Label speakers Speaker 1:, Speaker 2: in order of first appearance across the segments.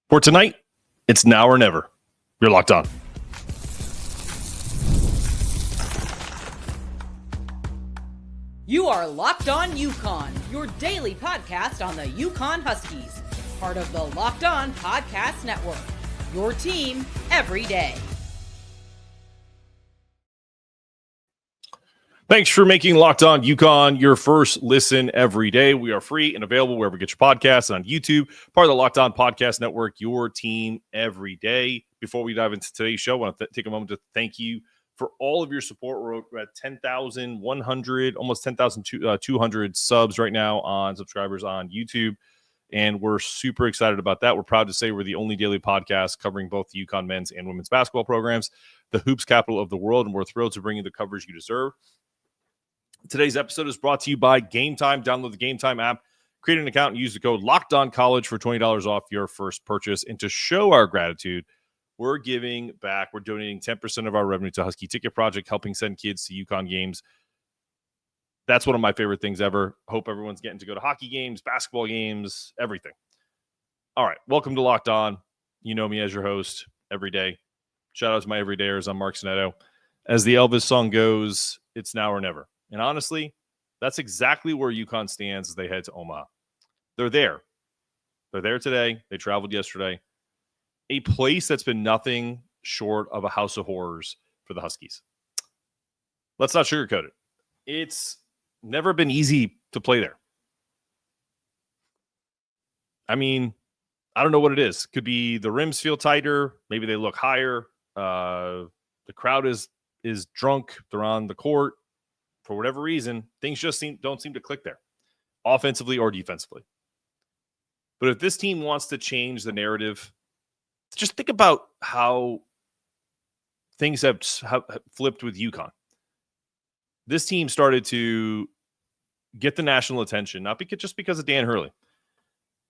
Speaker 1: For tonight, it's now or never. You're locked on.
Speaker 2: You are Locked On Yukon, your daily podcast on the Yukon Huskies, part of the Locked On Podcast Network, your team every day.
Speaker 1: Thanks for making Locked On Yukon your first listen every day. We are free and available wherever you get your podcasts, on YouTube, part of the Locked On Podcast Network, your team every day. Before we dive into today's show, I want to take a moment to thank you for all of your support. We're at 10,100, almost 10,200 subs right now on subscribers on YouTube, and we're super excited about that. We're proud to say we're the only daily podcast covering both the UConn men's and women's basketball programs, the hoops capital of the world, and we're thrilled to bring you the coverage you deserve. Today's episode is brought to you by Game Time. Download the Game Time app, create an account, and use the code LOCKEDONCollege for $20 off your first purchase. And to show our gratitude, we're giving back. We're donating 10% of our revenue to Husky Ticket Project, helping send kids to UConn games. That's one of my favorite things ever. Hope everyone's getting to go to hockey games, basketball games, everything. All right, welcome to Locked On. You know me as your host every day. Shout out to my everydayers. I'm Mark Sinetto. As the Elvis song goes, it's now or never. And honestly, that's exactly where UConn stands as they head to Omaha. They're there. They're there today. They traveled yesterday. A place that's been nothing short of a house of horrors for the Huskies. Let's not sugarcoat it. It's never been easy to play there. I mean, I don't know what it is. Could be the rims feel tighter. Maybe they look higher. The crowd is drunk. They're on the court. For whatever reason, things just don't seem to click there, offensively or defensively. But if this team wants to change the narrative, just think about how things have flipped with UConn. This team started to get the national attention, not just because of Dan Hurley.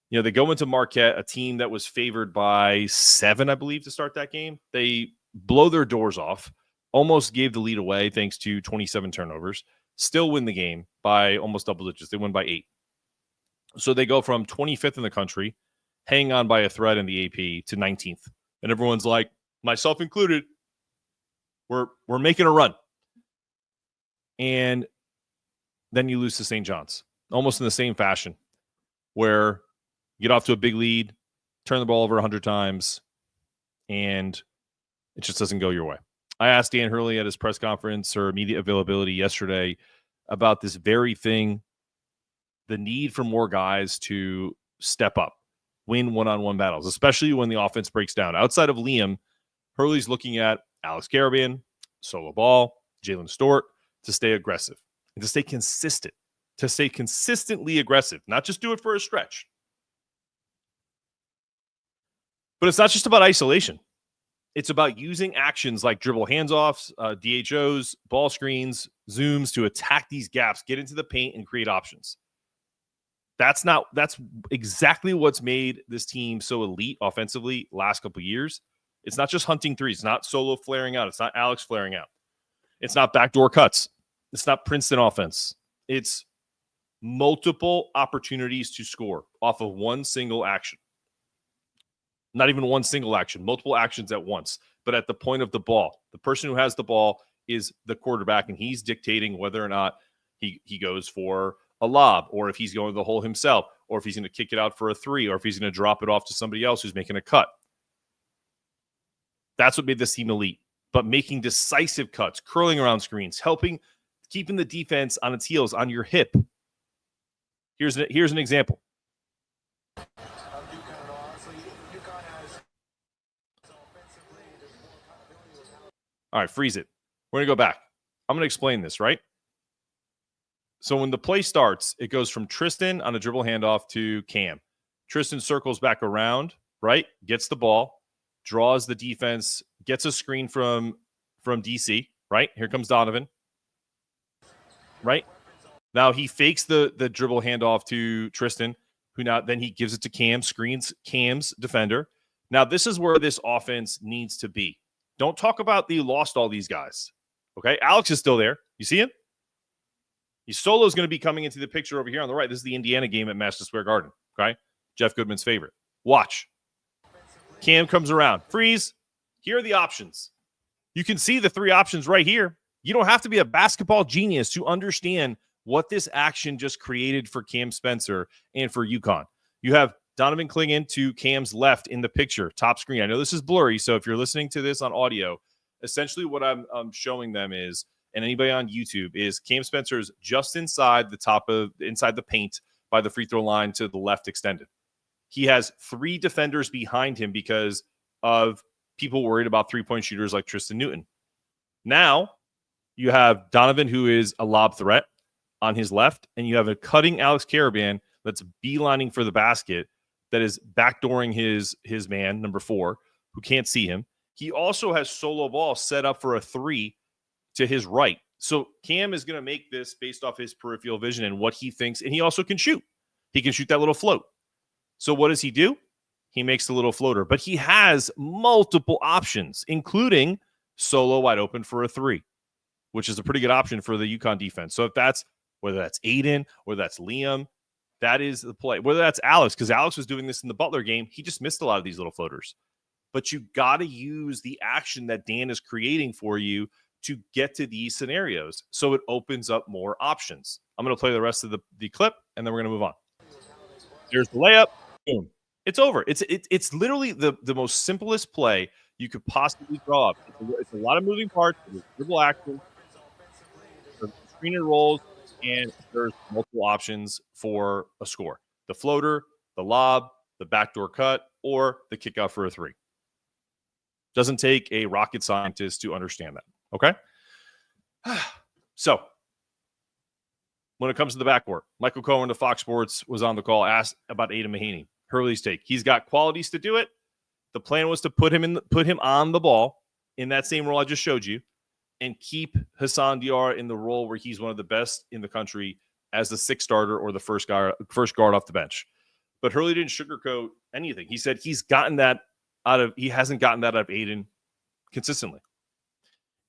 Speaker 1: You know, they go into Marquette, a team that was favored by 7, I believe, to start that game. They blow their doors off. Almost gave the lead away thanks to 27 turnovers. Still win the game by almost double digits. They win by 8. So they go from 25th in the country, hang on by a thread in the AP, to 19th. And everyone's like, myself included, we're making a run. And then you lose to St. John's, almost in the same fashion, where you get off to a big lead, turn the ball over 100 times, and it just doesn't go your way. I asked Dan Hurley at his press conference or media availability yesterday about this very thing, the need for more guys to step up, win one-on-one battles, especially when the offense breaks down. Outside of Liam, Hurley's looking at Alex Karaban, solo ball, Jaylin Stewart, to stay aggressive and to stay consistent, to stay consistently aggressive, not just do it for a stretch. But it's not just about isolation. It's about using actions like dribble hands-offs, DHOs, ball screens, zooms to attack these gaps, get into the paint, and create options. That's exactly what's made this team so elite offensively last couple of years. It's not just hunting threes. It's not solo flaring out. It's not Alex flaring out. It's not backdoor cuts. It's not Princeton offense. It's multiple opportunities to score off of one single action. Not even one single action, multiple actions at once, but at the point of the ball. The person who has the ball is the quarterback, and he's dictating whether or not he goes for a lob, or if he's going to the hole himself, or if he's going to kick it out for a 3, or if he's going to drop it off to somebody else who's making a cut. That's what made this team elite. But making decisive cuts, curling around screens, keeping the defense on its heels, on your hip. Here's an example. All right, freeze it. We're going to go back. I'm going to explain this, right? So when the play starts, it goes from Tristan on a dribble handoff to Cam. Tristan circles back around, right? Gets the ball, draws the defense, gets a screen from DC, right? Here comes Donovan, right? Now he fakes the dribble handoff to Tristan, who now then he gives it to Cam, screens Cam's defender. Now this is where this offense needs to be. Don't talk about you lost all these guys. Okay, Alex is still there. You see him? Solo is going to be coming into the picture over here on the right. This is the Indiana game at Madison Square Garden. Okay, Jeff Goodman's favorite. Watch. Cam comes around. Freeze. Here are the options. You can see the 3 options right here. You don't have to be a basketball genius to understand what this action just created for Cam Spencer and for UConn. You have Donovan Clingan to Cam's left in the picture, top screen. I know this is blurry, so if you're listening to this on audio, essentially what I'm showing them is, and anybody on YouTube, is Cam Spencer's just inside the paint by the free throw line to the left extended. He has 3 defenders behind him because of people worried about three-point shooters like Tristan Newton. Now you have Donovan, who is a lob threat on his left, and you have a cutting Alex Karaban that's beelining for the basket that is backdooring his man, number 4, who can't see him. He also has solo ball set up for a 3 to his right. So Cam is going to make this based off his peripheral vision and what he thinks, and he also can shoot. He can shoot that little float. So what does he do? He makes the little floater, but he has multiple options, including solo wide open for a 3, which is a pretty good option for the UConn defense. So if that's, whether that's Aidan or that's Liam, that is the play. Whether that's Alex, because Alex was doing this in the Butler game, he just missed a lot of these little floaters. But you got to use the action that Dan is creating for you to get to these scenarios, so it opens up more options. I'm going to play the rest of the clip, and then we're going to move on. Here's the layup. Boom. It's over. It's literally the most simplest play you could possibly draw up. It's a lot of moving parts. There's dribble action, there's screen and rolls, and there's multiple options for a score. The floater, the lob, the backdoor cut, or the kick out for a 3. Doesn't take a rocket scientist to understand that. Okay? So, when it comes to the backcourt, Michael Cohen of Fox Sports was on the call, asked about Aidan Mahaney, Hurley's take. He's got qualities to do it. The plan was to put him on the ball in that same role I just showed you, and keep Hassan Diarra in the role where he's one of the best in the country as the 6th starter or the first guard off the bench. But Hurley didn't sugarcoat anything. He said he hasn't gotten that out of Aidan consistently.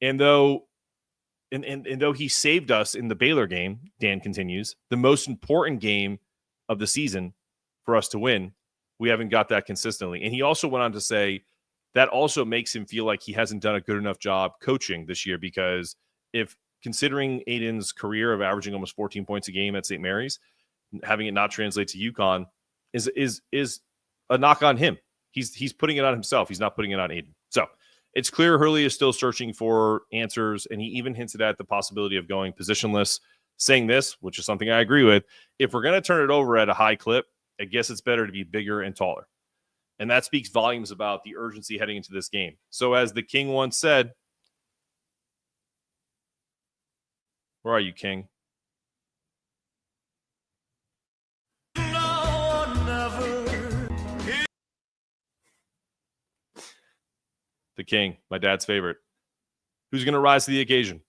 Speaker 1: And though he saved us in the Baylor game, Dan continues, the most important game of the season for us to win, we haven't got that consistently. And he also went on to say that also makes him feel like he hasn't done a good enough job coaching this year, because if considering Aidan's career of averaging almost 14 points a game at St. Mary's, having it not translate to UConn is a knock on him. He's putting it on himself. He's not putting it on Aidan. So it's clear Hurley is still searching for answers, and he even hinted at the possibility of going positionless, saying this, which is something I agree with: if we're going to turn it over at a high clip, I guess it's better to be bigger and taller. And that speaks volumes about the urgency heading into this game. So as the King once said, where are you, King? The King, my dad's favorite. Who's going to rise to the occasion?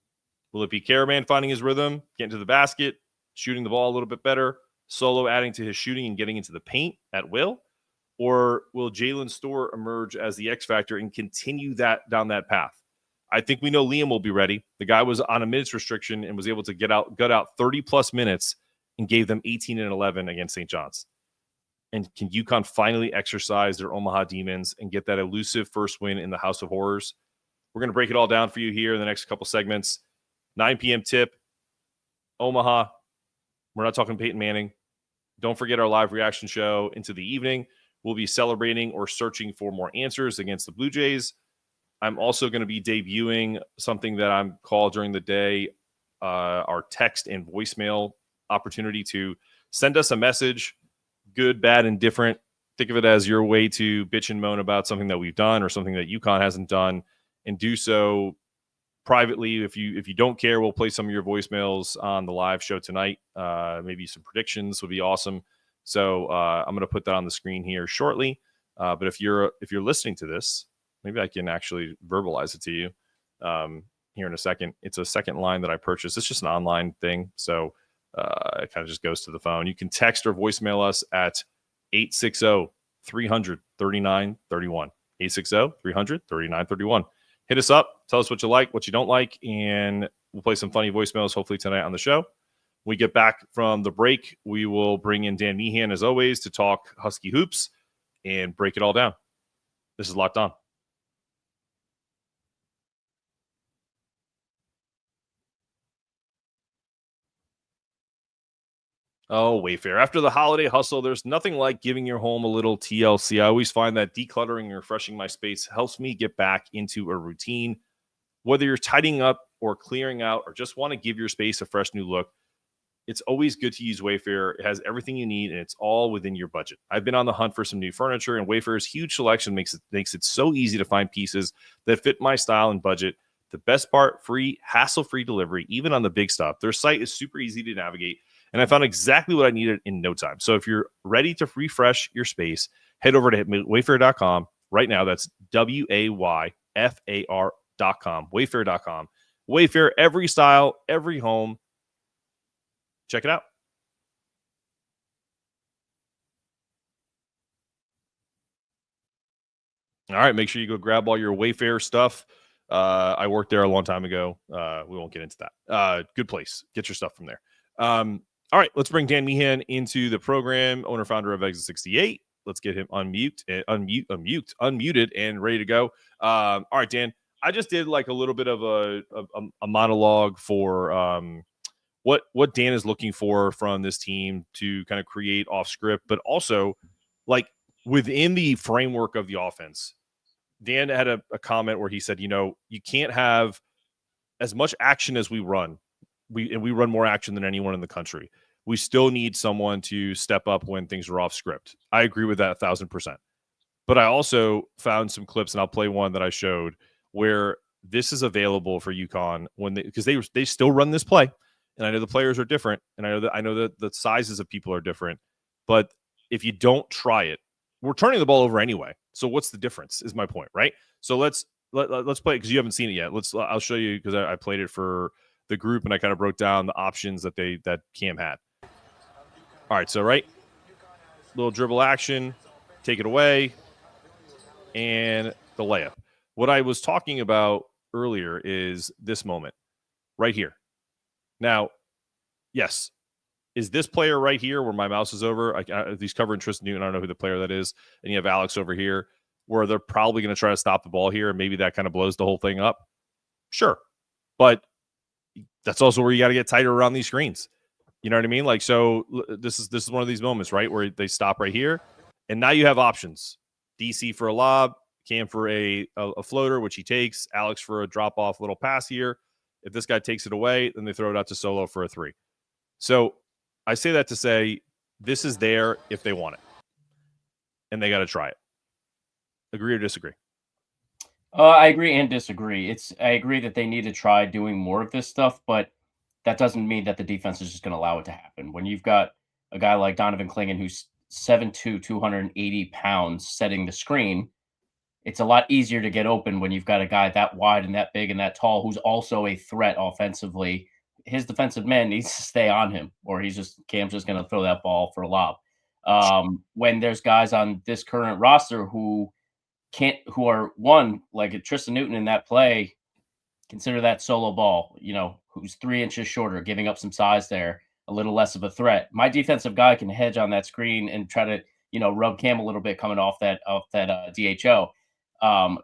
Speaker 1: Will it be Karaban finding his rhythm, getting to the basket, shooting the ball a little bit better, solo adding to his shooting and getting into the paint at will? Or will Jaylin Stewart emerge as the X factor and continue that down that path? I think we know Liam will be ready. The guy was on a minutes restriction and was able to gut out 30-plus minutes and gave them 18 and 11 against St. John's. And can UConn finally exercise their Omaha Demons and get that elusive first win in the House of Horrors? We're going to break it all down for you here in the next couple segments. 9 p.m. tip, Omaha. We're not talking Peyton Manning. Don't forget our live reaction show into the evening. We'll be celebrating or searching for more answers against the Blue Jays. I'm also going to be debuting something that I'm called during the day, our text and voicemail opportunity to send us a message, good, bad, and different. Think of it as your way to bitch and moan about something that we've done or something that UConn hasn't done, and do so privately. If you don't care, we'll play some of your voicemails on the live show tonight. Maybe some predictions would be awesome. So I'm going to put that on the screen here shortly. But if you're listening to this, maybe I can actually verbalize it to you here in a second. It's a second line that I purchased. It's just an online thing, so it kind of just goes to the phone. You can text or voicemail us at 860-300-3931. 860-300-3931. Hit us up. Tell us what you like, what you don't like, and we'll play some funny voicemails hopefully tonight on the show. When we get back from the break, we will bring in Dan Mian, as always, to talk Husky hoops and break it all down. This is Locked On. Oh, Wayfair. After the holiday hustle, there's nothing like giving your home a little TLC. I always find that decluttering and refreshing my space helps me get back into a routine. Whether you're tidying up or clearing out or just want to give your space a fresh new look, it's always good to use Wayfair. It has everything you need, and it's all within your budget. I've been on the hunt for some new furniture, and Wayfair's huge selection makes it so easy to find pieces that fit my style and budget. The best part, free, hassle-free delivery, even on the big stuff. Their site is super easy to navigate, and I found exactly what I needed in no time. So if you're ready to refresh your space, head over to wayfair.com right now. That's WAYFAR.com, wayfair.com. Wayfair, every style, every home. Check it out. All right, make sure you go grab all your Wayfair stuff. I worked there a long time ago. We won't get into that. Good place. Get your stuff from there. All right, let's bring Dan Mian into the program, owner, founder of Exit 68. Let's get him unmuted and ready to go. All right, Dan, I just did like a little bit of a monologue for what Dan is looking for from this team to kind of create off script, but also like within the framework of the offense. Dan had a comment where he said, you can't have as much action as we run. We run more action than anyone in the country. We still need someone to step up when things are off script. I agree with that 1,000%. But I also found some clips, and I'll play one that I showed where this is available for UConn because they still run this play. And I know the players are different, and I know that the sizes of people are different. But if you don't try it, we're turning the ball over anyway. So what's the difference? Is my point, right? So let's play it because you haven't seen it yet. I'll show you because I played it for the group, and I kind of broke down the options that Cam had. All right, so right, little dribble action, take it away, and the layup. What I was talking about earlier is this moment right here. Now, yes, is this player right here where my mouse is over? He's covering Tristan Newton. I don't know who the player that is. And you have Alex over here where they're probably going to try to stop the ball here. And maybe that kind of blows the whole thing up. Sure. But that's also where you got to get tighter around these screens. You know what I mean? Like, so this is one of these moments, right, where they stop right here. And now you have options. DC for a lob, Cam for a floater, which he takes, Alex for a drop-off little pass here. If this guy takes it away, then they throw it out to Solo for a three. So I say that to say this is there if they want it. And they got to try it. Agree or disagree?
Speaker 3: I agree and disagree. I agree that they need to try doing more of this stuff, but that doesn't mean that the defense is just going to allow it to happen. When you've got a guy like Donovan Clingan who's 7'2", 280 pounds setting the screen, it's a lot easier to get open when you've got a guy that wide and that big and that tall who's also a threat offensively. His defensive man needs to stay on him, or Cam's just going to throw that ball for a lob. When there's guys on this current roster who are one, like Tristan Newton in that play, consider that solo ball, who's 3 inches shorter, giving up some size there, a little less of a threat. My defensive guy can hedge on that screen and try to, rub Cam a little bit coming off that DHO.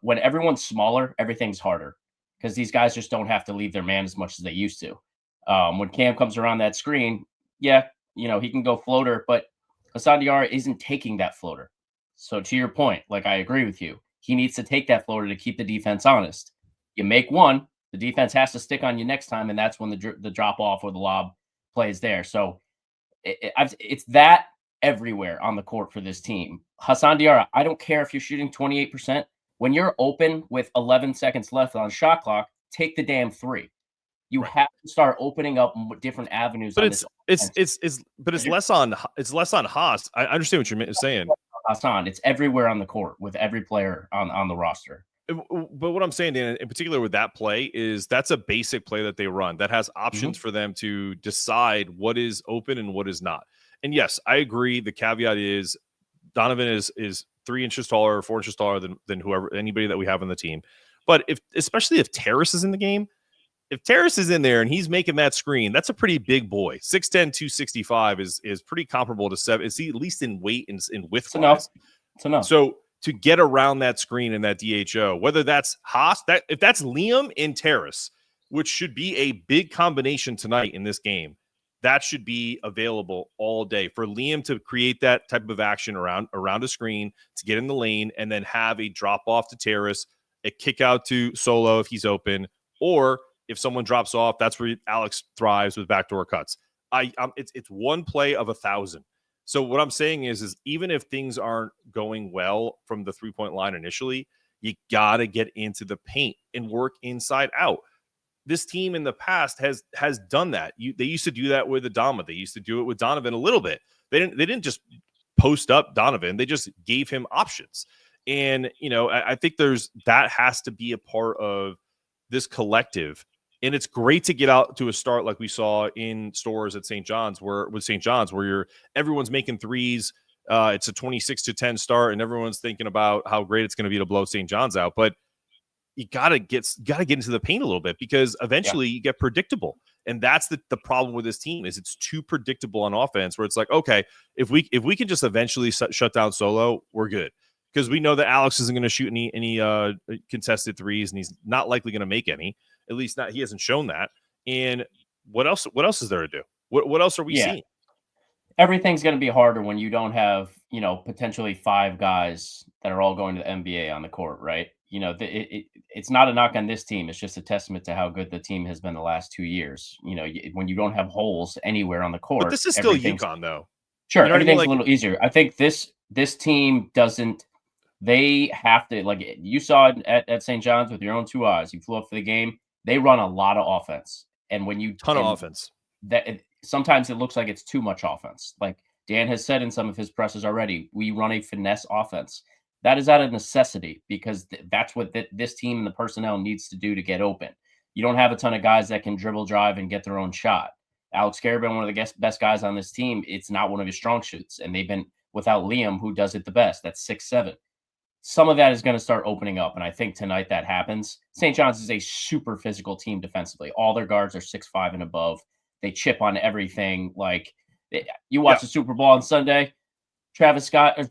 Speaker 3: When everyone's smaller, everything's harder because these guys just don't have to leave their man as much as they used to. When Cam comes around that screen, he can go floater, but Hassan Diarra isn't taking that floater. So to your point, like I agree with you, he needs to take that floater to keep the defense honest. You make one, the defense has to stick on you next time, and that's when the drop off or the lob plays there. So it's that everywhere on the court for this team. Hassan Diarra, I don't care if you're shooting 28%. When you're open with 11 seconds left on shot clock, take the damn three. You have to start opening up different avenues.
Speaker 1: But it's less on Haas. I understand what you're saying.
Speaker 3: Hassan, it's everywhere on the court with every player on the roster.
Speaker 1: But what I'm saying, Dan, in particular with that play, is that's a basic play that they run that has options for them to decide what is open and what is not. And yes, I agree. The caveat is Donovan is 3 inches taller, 4 inches taller than anybody that we have on the team. But especially if Terrace is in the game, if Terrace is in there and he's making that screen, that's a pretty big boy. 6'10", 265 is pretty comparable to 7. It's at least in weight and width.
Speaker 3: It's enough.
Speaker 1: So to get around that screen and that DHO, whether that's Haas, if that's Liam and Terrace, which should be a big combination tonight in this game, that should be available all day for Liam to create that type of action around a screen, to get in the lane, and then have a drop off to Terrace, a kick out to Solo if he's open, or if someone drops off, that's where Alex thrives with backdoor cuts. It's one play of 1,000. So what I'm saying is even if things aren't going well from the 3-point line initially, you got to get into the paint and work inside out. This team in the past has done that. They used to do that with Adama. They used to do it with Donovan a little bit. They didn't just post up Donovan. They just gave him options. And, I think that has to be a part of this collective. And it's great to get out to a start like we saw in stores at St. John's, where everyone's making threes. It's a 26-10 start, and everyone's thinking about how great it's going to be to blow St. John's out. But you gotta get into the paint a little bit, because eventually you get predictable. And that's the problem with this team, is it's too predictable on offense, where it's like, okay, if we can just eventually shut down Solo, we're good. Because we know that Alex isn't going to shoot any contested threes, and he's not likely going to make any. At least not, he hasn't shown that. And what else is there to do? What else are we seeing?
Speaker 3: Everything's going to be harder when you don't have, potentially 5 guys that are all going to the NBA on the court, right? It's not a knock on this team. It's just a testament to how good the team has been the last 2 years. When you don't have holes anywhere on the court.
Speaker 1: But this is still UConn, though.
Speaker 3: Sure, everything's a little easier. I think this team doesn't. They have to, like you saw it at St. John's with your own 2 eyes. You flew up for the game. They run a lot of offense, and when you
Speaker 1: ton of offense,
Speaker 3: sometimes it looks like it's too much offense. Like Dan has said in some of his presses already, we run a finesse offense. That is out of necessity, because that's what this team and the personnel needs to do to get open. You don't have a ton of guys that can dribble, drive, and get their own shot. Alex Karaban, one of the best guys on this team, it's not one of his strong suits, and they've been without Liam, who does it the best. That's 6'7". Some of that is going to start opening up, and I think tonight that happens. St. John's is a super physical team defensively. All their guards are 6'5" and above. They chip on everything. Like, you watch the Super Bowl on Sunday, Travis Kelce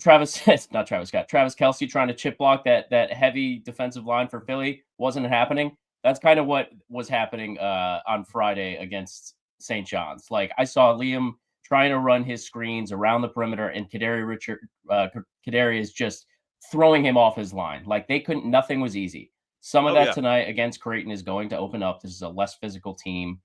Speaker 3: trying to chip block that heavy defensive line for Philly wasn't happening. That's kind of what was happening on Friday against St. John's. Like, I saw Liam trying to run his screens around the perimeter, and Kadari is just throwing him off his line. Like, nothing was easy. Some of that tonight against Creighton is going to open up. This is a less physical team.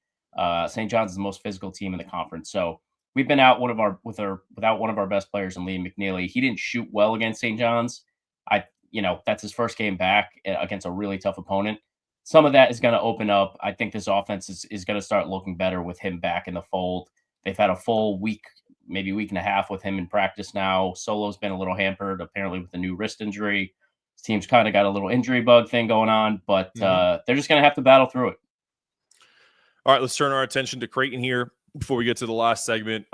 Speaker 3: St. John's is the most physical team in the conference. So we've been out without one of our best players in Liam McNeely. He didn't shoot well against St. John's. That's his first game back against a really tough opponent. Some of that is going to open up. I think this offense is going to start looking better with him back in the fold. They've had a full week, maybe week and a half with him in practice now. Solo's been a little hampered, apparently, with a new wrist injury. His team's kind of got a little injury bug thing going on, but they're just going to have to battle through it.
Speaker 1: All right, let's turn our attention to Creighton here before we get to the last segment.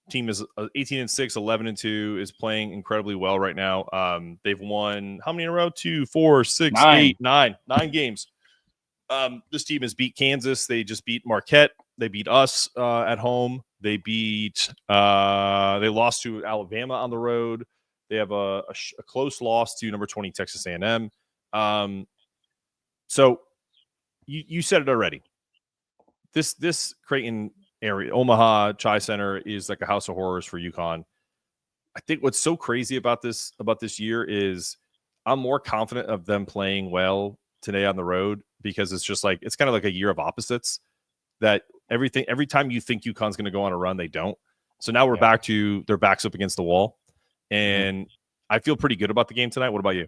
Speaker 1: Team is 18-6, 11-2, is playing incredibly well right now. They've won how many in a row? 2, 4, 6, 8, 9 games. This team has beat Kansas. They just beat Marquette. They beat us at home. They lost to Alabama on the road. They have a close loss to number 20 Texas A&M. So you said it already. This Creighton area, Omaha Chi Center, is like a house of horrors for UConn. I think what's so crazy about this year is I'm more confident of them playing well today on the road, because it's just like, it's kind of like a year of opposites, that every time you think UConn's going to go on a run, they don't. So now we're back to their backs up against the wall. And I feel pretty good about the game tonight. What about you?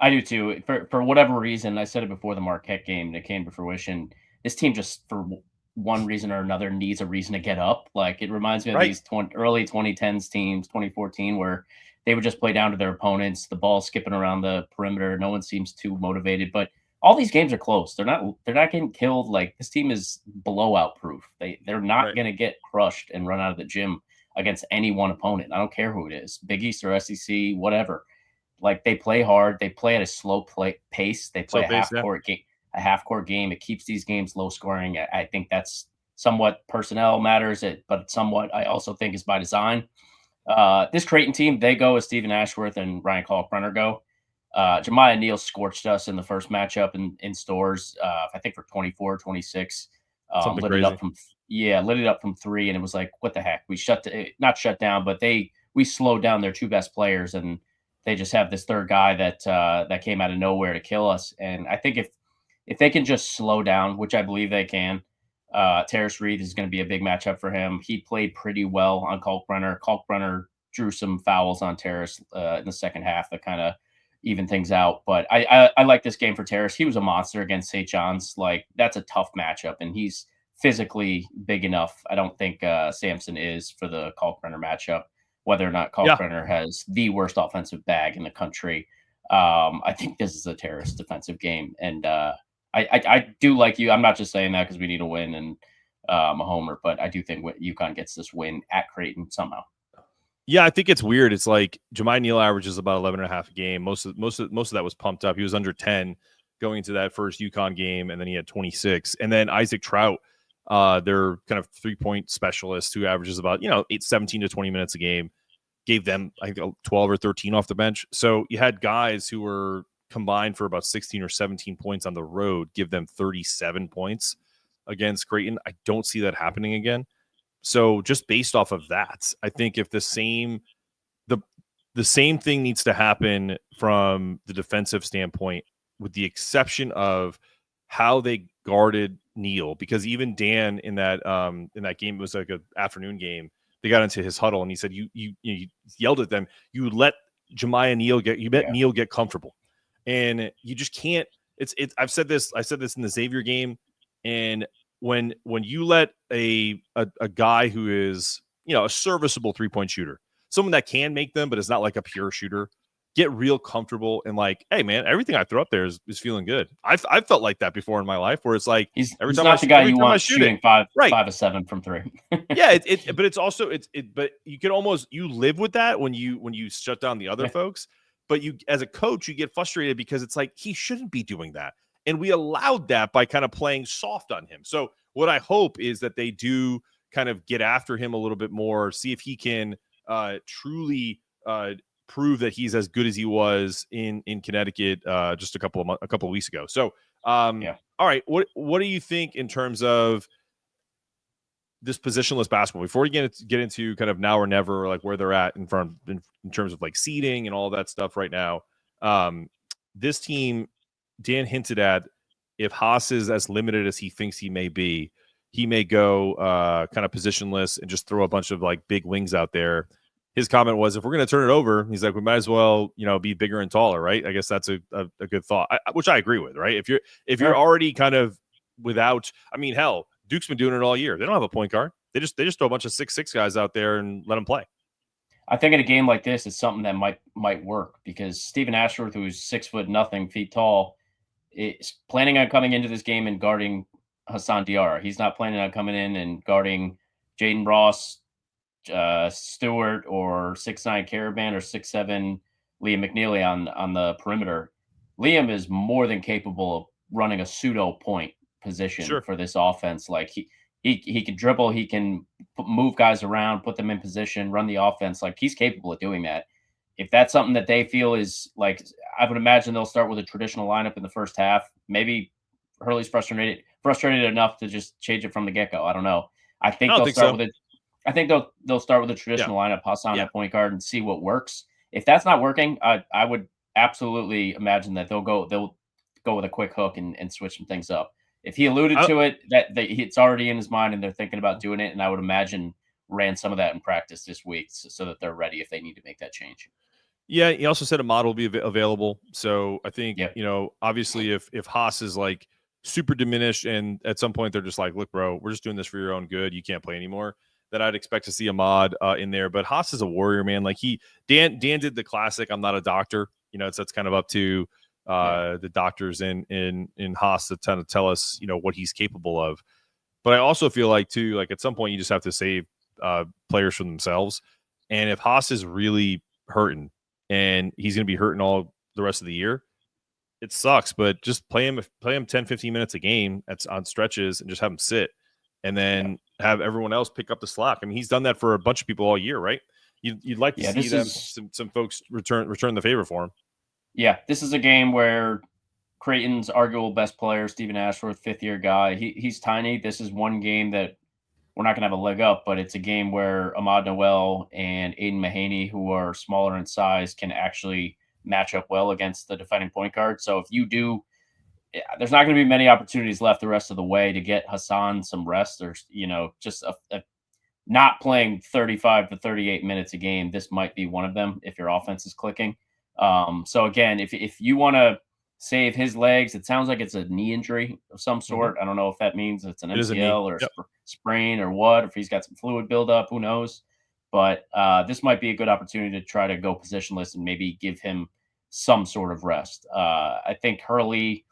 Speaker 3: I do too. For whatever reason, I said it before the Marquette game that came to fruition. This team just, for one reason or another, needs a reason to get up. Like, it reminds me of these early 2010s teams, 2014, where they would just play down to their opponents. The ball skipping around the perimeter. No one seems too motivated, but all these games are close. They're not getting killed. Like, this team is blowout proof. They're not going to get crushed and run out of the gym against any one opponent. I don't care who it is, Big East or SEC, whatever. Like, they play hard. They play at a slow pace. They play a half-court game. It keeps these games low-scoring. I think that's somewhat personnel matters, but somewhat I also think is by design. This Creighton team, they go as Stephen Ashworth and Ryan Kalkbrenner go. Jemiah Neal scorched us in the first matchup in stores, I think for 24, 26.
Speaker 1: Something
Speaker 3: Lit
Speaker 1: crazy.
Speaker 3: it up from 3, and it was like, what the heck? We not shut down, but we slowed down their 2 best players, and they just have this third guy that came out of nowhere to kill us. And I think if they can just slow down, which I believe they can, Terrace Reed is going to be a big matchup for him. He played pretty well on Kalkbrenner. Kalkbrenner drew some fouls on Terrace in the second half that kind of even things out. But I like this game for Terrace. He was a monster against St. John's. Like, that's a tough matchup, and he's physically big enough. I don't think Sampson is for the Kalkbrenner matchup, whether or not Kalkbrenner has the worst offensive bag in the country. I think this is a Terrace defensive game. And I do like you. I'm not just saying that because we need a win and I'm a homer, but I do think UConn gets this win at Creighton somehow.
Speaker 1: Yeah, I think it's weird. It's like Jemiah Neal averages about 11.5 a game. Most of that was pumped up. He was under 10 going into that first UConn game, and then he had 26. And then Isaac Trout, their kind of 3-point specialist who averages about 17 to 20 minutes a game, gave them I think 12 or 13 off the bench. So you had guys who were combined for about 16 or 17 points on the road, give them 37 points against Creighton. I don't see that happening again. So just based off of that, I think if the same thing needs to happen from the defensive standpoint, with the exception of how they guarded Neal, because even Dan in that game, it was like an afternoon game, they got into his huddle and he said, you yelled at them, you let Jemiah Neal Neal get comfortable. And you just can't. I said this in the Xavier game, and when you let a guy who is a serviceable 3-point shooter, someone that can make them, but is not like a pure shooter, get real comfortable and like, hey man, everything I throw up there is feeling good. I've felt like that before in my life, where it's like
Speaker 3: he's not the guy you want shooting 5 of 7 from 3.
Speaker 1: Yeah, but it's also but you can almost live with that when you shut down the other folks. But you, as a coach, you get frustrated because it's like he shouldn't be doing that. And we allowed that by kind of playing soft on him. So what I hope is that they do kind of get after him a little bit more, see if he can truly prove that he's as good as he was in Connecticut just a couple of weeks ago. So, all right, what do you think in terms of this positionless basketball before we get into kind of now or never, like where they're at in terms of like seeding and all that stuff right now? This team, Dan hinted at, if Haas is as limited as he thinks he may be, he may go kind of positionless and just throw a bunch of like big wings out there. His comment was, if we're going to turn it over, he's like, we might as well, be bigger and taller, right? I guess that's a good thought, which I agree with, right? If you're already kind of without, I mean, hell, Duke's been doing it all year. They don't have a point guard. They just throw a bunch of 6'6" guys out there and let them play.
Speaker 3: I think in a game like this, it's something that might work, because Stephen Ashworth, who's 6'0" tall, is planning on coming into this game and guarding Hassan Diarra. He's not planning on coming in and guarding Jaden Ross, Stewart, or 6'9" Karaban, or 6'7" Liam McNeely on the perimeter. Liam is more than capable of running a pseudo point position for this offense. Like he can dribble, he can move guys around, put them in position, run the offense. Like, he's capable of doing that. If that's something that they feel is like, I would imagine they'll start with a traditional lineup in the first half. Maybe Hurley's frustrated enough to just change it from the get-go. I don't know. I think they'll start with a traditional lineup, Hassan at point guard, and see what works. If that's not working, I would absolutely imagine that they'll go with a quick hook and switch some things up. If he alluded to it, that it's already in his mind and they're thinking about doing it, and I would imagine ran some of that in practice this week so that they're ready if they need to make that change.
Speaker 1: Yeah, he also said a mod will be available. So I think, obviously if Haas is like super diminished and at some point they're just like, look, bro, we're just doing this for your own good, you can't play anymore, that I'd expect to see a mod in there. But Haas is a warrior, man. Like Dan did the classic, I'm not a doctor. That's kind of up to the doctors in Haas to kind of tell us, what he's capable of. But I also feel like too, like at some point you just have to save players from themselves. And if Haas is really hurting and he's going to be hurting all the rest of the year, it sucks. But just play him 10, 15 minutes a game on stretches and just have him sit, and then have everyone else pick up the slack. I mean, he's done that for a bunch of people all year, right? you'd like to see some folks return the favor for him.
Speaker 3: Yeah, this is a game where Creighton's arguable best player, Stephen Ashworth, fifth-year guy. He's tiny. This is one game that we're not going to have a leg up, but it's a game where Ahmad Noel and Aidan Mahaney, who are smaller in size, can actually match up well against the defending point guard. So if you do, there's not going to be many opportunities left the rest of the way to get Hassan some rest, or just not playing 35 to 38 minutes a game. This might be one of them if your offense is clicking. So again, if you want to save his legs, it sounds like it's a knee injury of some sort. I don't know if that means it's an MCL or sprain or what, if he's got some fluid buildup, who knows? But this might be a good opportunity to try to go positionless and maybe give him some sort of rest. I think Hurley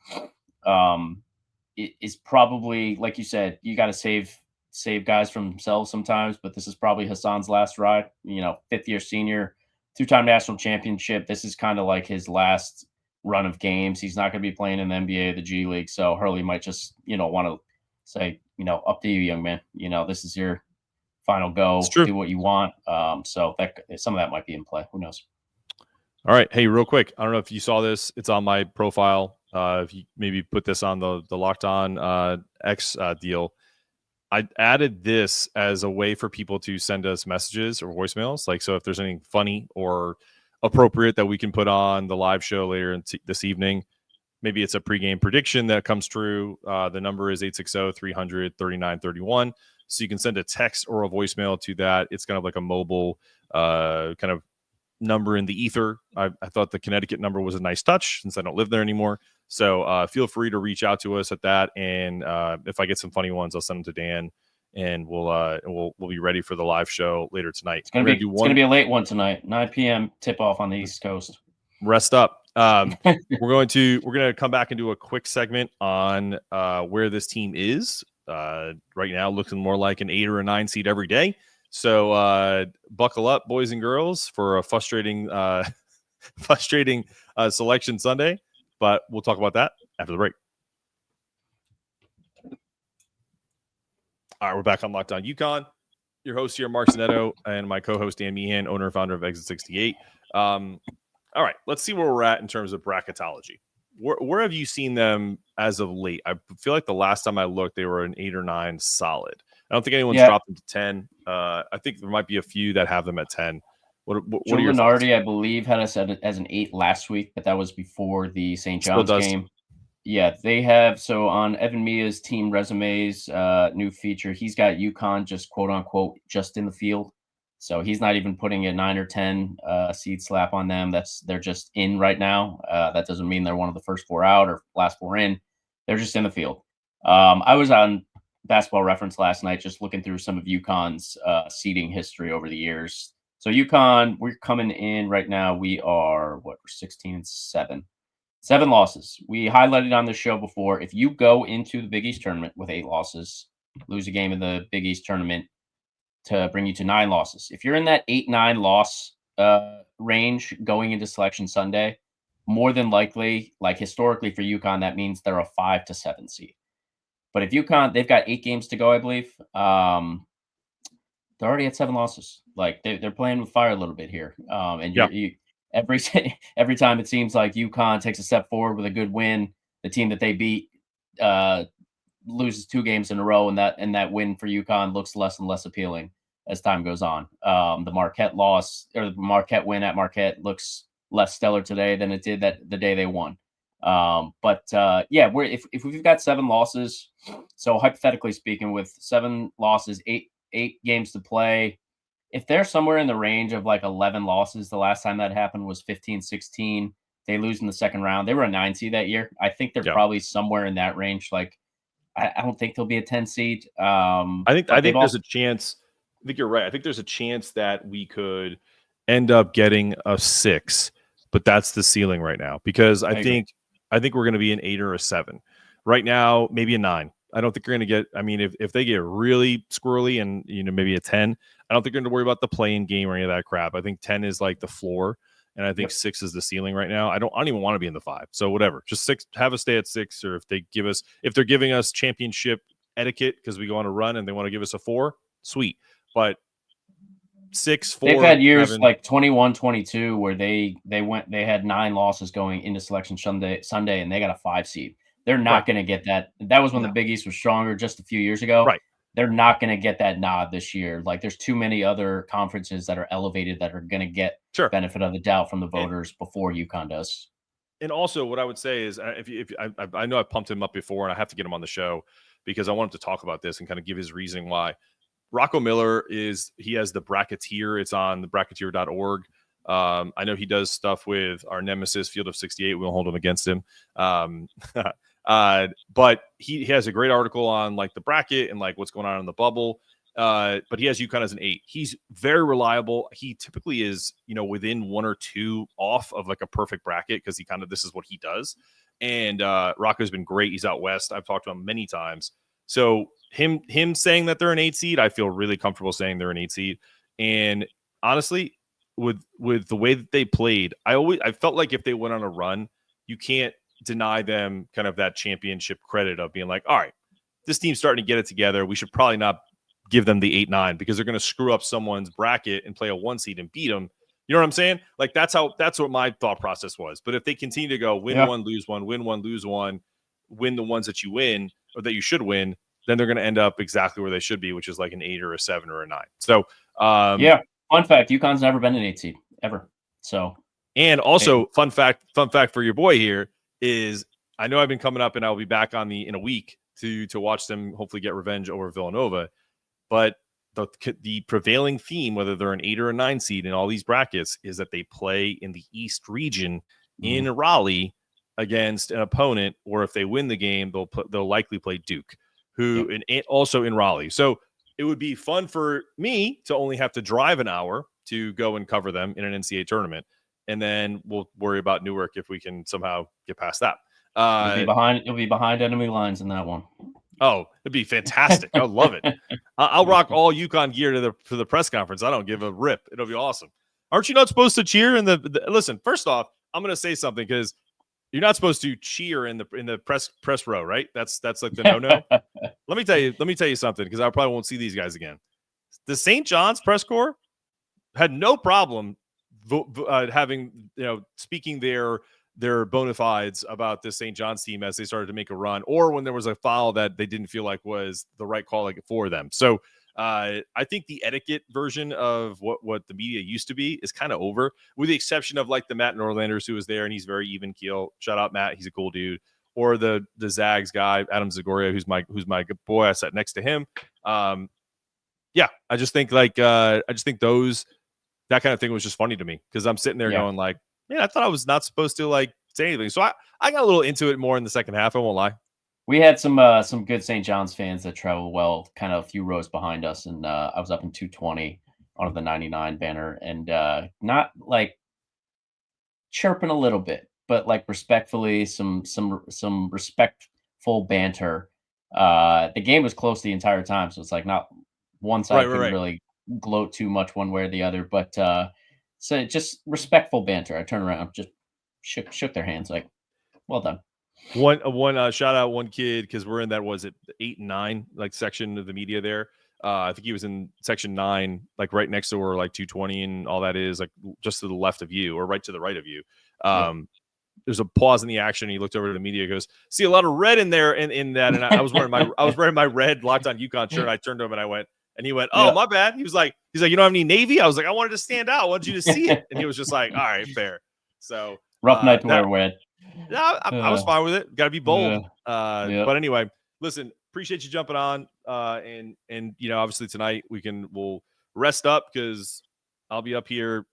Speaker 3: is probably, like you said, you got to save guys from themselves sometimes, but this is probably Hassan's last ride. Fifth-year senior, two-time national championship. This is kind of like his last run of games. He's not going to be playing in the NBA, the G League. So Hurley might just, want to say, up to you, young man. This is your final go. Do what you want. So that some of that might be in play. Who knows?
Speaker 1: All right. Hey, real quick. I don't know if you saw this. It's on my profile. If you maybe put this on the Locked On X deal. I added this as a way for people to send us messages or voicemails. So if there's anything funny or appropriate that we can put on the live show later this evening, maybe it's a pregame prediction that comes true. The number is 860-300-3931. So you can send a text or a voicemail to that. It's kind of like a mobile kind of number in the ether. I thought the Connecticut number was a nice touch since I don't live there anymore. So feel free to reach out to us at that. And if I get some funny ones, I'll send them to Dan, and we'll be ready for the live show later tonight.
Speaker 3: It's gonna be a late one tonight, 9 p.m. tip off on the East Coast.
Speaker 1: Rest up. We're gonna come back and do a quick segment on where this team is right now, looking more like an 8 or a 9 seed every day. So buckle up, boys and girls, for a frustrating selection Sunday. But we'll talk about that after the break. All right, we're back on Locked On UConn. Your host here, Mark Zanetto, and my co-host, Dan Mian, owner and founder of Exit 68. All right, let's see where we're at in terms of bracketology. Where have you seen them as of late? I feel like the last time I looked, they were an 8 or 9 solid. I don't think anyone's dropped them to 10. I think there might be a few that have them at 10. What are your thoughts?
Speaker 3: I believe, had us as an 8 last week, but that was before the St. John's game. Yeah, they have. So on Evan Mia's team resumes, new feature, he's got UConn just quote unquote just in the field. So he's not even putting a 9 or 10 seed slap on them. They're just in right now. That doesn't mean they're one of the first 4 out or last 4 in. They're just in the field. I was on Basketball Reference last night, just looking through some of UConn's seeding history over the years. So UConn, we're coming in right now. We are we're 16-7, 7 losses. We highlighted on the show before. If you go into the Big East tournament with 8 losses, lose a game in the Big East tournament to bring you to 9 losses. If you're in that 8-9 loss range going into Selection Sunday, more than likely, like historically for UConn, that means they're a 5 to 7 seed. But if UConn, they've got 8 games to go, I believe. They're already at 7 losses. Like they're playing with fire a little bit here. And you every time it seems like UConn takes a step forward with a good win, the team that they beat loses 2 games in a row, and that win for UConn looks less and less appealing as time goes on. The Marquette loss, or the Marquette win at Marquette, looks less stellar today than it did the day they won. If we've got 7 losses, so hypothetically speaking, with 7 losses, 8 games to play, if they're somewhere in the range of like 11 losses, the last time that happened was 15-16. They lose in the second round. They were a 9 seed that year. I think they're probably somewhere in that range. Like, I don't think they'll be a 10 seed.
Speaker 1: I think there's a chance. I think you're right. I think there's a chance that we could end up getting a 6, but that's the ceiling right now, because I think we're going to be an 8 or a 7 right now, maybe a 9. I don't think you're going to get, I mean, if they get really squirrely and, maybe a 10, I don't think you're going to worry about the play-in game or any of that crap. I think 10 is like the floor, and I think 6 is the ceiling right now. I don't even want to be in the 5. So whatever, just 6, have us stay at 6, or if they're giving us championship etiquette because we go on a run and they want to give us a 4, sweet. But 6-4.
Speaker 3: They've had years like 21, 22 where they had 9 losses going into Selection Sunday, and they got a 5 seed. They're not going to get that. That was when the Big East was stronger just a few years ago.
Speaker 1: Right.
Speaker 3: They're not going to get that nod this year. Like, there's too many other conferences that are elevated that are going to get benefit of the doubt from the voters before UConn does.
Speaker 1: And also, what I would say is, I know I've pumped him up before, and I have to get him on the show because I want him to talk about this and kind of give his reasoning why. Rocco Miller he has the Bracketeer. It's on the bracketeer.org. I know he does stuff with our nemesis, Field of 68. We won't hold him against him. But he has a great article on like the bracket and like what's going on in the bubble. But he has UConn as an 8. He's very reliable. He typically is, within 1 or 2 off of like a perfect bracket because this is what he does. And Rocco's been great. He's out west. I've talked to him many times. So him saying that they're an 8 seed, I feel really comfortable saying they're an 8 seed. And honestly, with the way that they played, I felt like if they went on a run, you can't deny them kind of that championship credit of being like, all right, this team's starting to get it together. We should probably not give them the 8-9 because they're going to screw up someone's bracket and play a 1 seed and beat them. You know what I'm saying? Like that's what my thought process was. But if they continue to go win 1, lose 1, win 1, lose 1, win the ones that you win or that you should win, then they're going to end up exactly where they should be, which is like an 8 or a 7 or a 9. So,
Speaker 3: fun fact, UConn's never been an 8 seed ever. So,
Speaker 1: and also fun fact for your boy here is I know I've been coming up and I'll be back in a week to watch them hopefully get revenge over Villanova. But the prevailing theme, whether they're an 8 or a 9 seed in all these brackets, is that they play in the East region in Raleigh against an opponent, or if they win the game, they'll likely play Duke, who and also in Raleigh. So it would be fun for me to only have to drive an hour to go and cover them in an NCAA tournament, and then we'll worry about Newark if we can somehow get past that.
Speaker 3: You'll be behind enemy lines in that one.
Speaker 1: Oh, it'd be fantastic. I love it. I'll rock all UConn gear for the press conference. I don't give a rip. It'll be awesome. Aren't you not supposed to cheer in the listen, first off, I'm going to say something because you're not supposed to cheer in the press row, right? That's like the no. Let me tell you something because I probably won't see these guys again. The St. John's press corps had no problem having, speaking their bona fides about this St. John's team as they started to make a run, or when there was a foul that they didn't feel like was the right call for them. So I think the etiquette version of what the media used to be is kind of over, with the exception of like the Matt Norlanders who was there and he's very even keel. Shout out Matt, he's a cool dude. Or the Zags guy, Adam Zagoria, who's my good boy. I sat next to him. I just think that kind of thing was just funny to me because I'm sitting there going like, man, I thought I was not supposed to like say anything. So I got a little into it more in the second half. I won't lie.
Speaker 3: We had some good St. John's fans that travel well, kind of a few rows behind us, and I was up in 220 on the 99 banner, and not like chirping a little bit, but like respectfully, some respectful banter. The game was close the entire time, so it's like not one side couldn't really gloat too much one way or the other, but so just respectful banter. I turned around, just shook their hands, like, well done.
Speaker 1: One shout out one kid because we're in that 8 and 9 like section of the media there. I think he was in section 9, like right next to where like 220 and all that is, like just to the left of you or right to the right of you. There's a pause in the action. He looked over to the media, goes, "See a lot of red in there in that." And I was wearing my red Locked On UConn shirt. And I turned to him and he went, "Oh, my bad." He's like, "You don't have any Navy?" I was like, "I wanted to stand out. I wanted you to see it." And he was just like, "All right, fair." So
Speaker 3: rough night to wear red.
Speaker 1: No, I was fine with it. Got to be bold. But anyway, listen, appreciate you jumping on. And obviously tonight we'll rest up because I'll be up here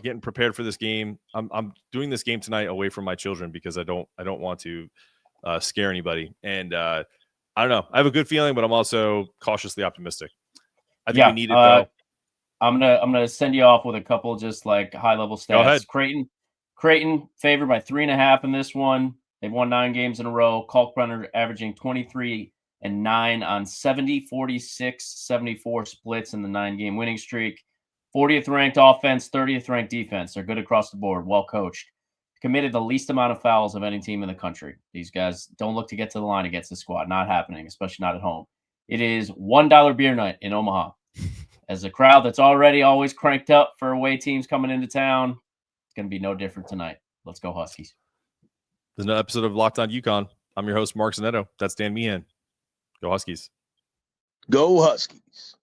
Speaker 1: getting prepared for this game. I'm doing this game tonight away from my children because I don't want to scare anybody. And I don't know. I have a good feeling, but I'm also cautiously optimistic. I think we need it though.
Speaker 3: I'm gonna send you off with a couple just like high level stats.
Speaker 1: Go ahead.
Speaker 3: Creighton favored by 3.5 in this one. They've won 9 games in a row. Kalkbrenner averaging 23 and 9 on 70, 46, 74 splits in the 9-game winning streak. 40th ranked offense, 30th ranked defense. They're good across the board, well coached. Committed the least amount of fouls of any team in the country. These guys don't look to get to the line against the squad. Not happening, especially not at home. It is $1 beer night in Omaha. as a crowd that's already always cranked up for away teams coming into town, it's going to be no different tonight. Let's go Huskies.
Speaker 1: There's another episode of Locked On UConn. I'm your host, Mark Zanetto. That's Dan Mian. Go Huskies.
Speaker 4: Go Huskies.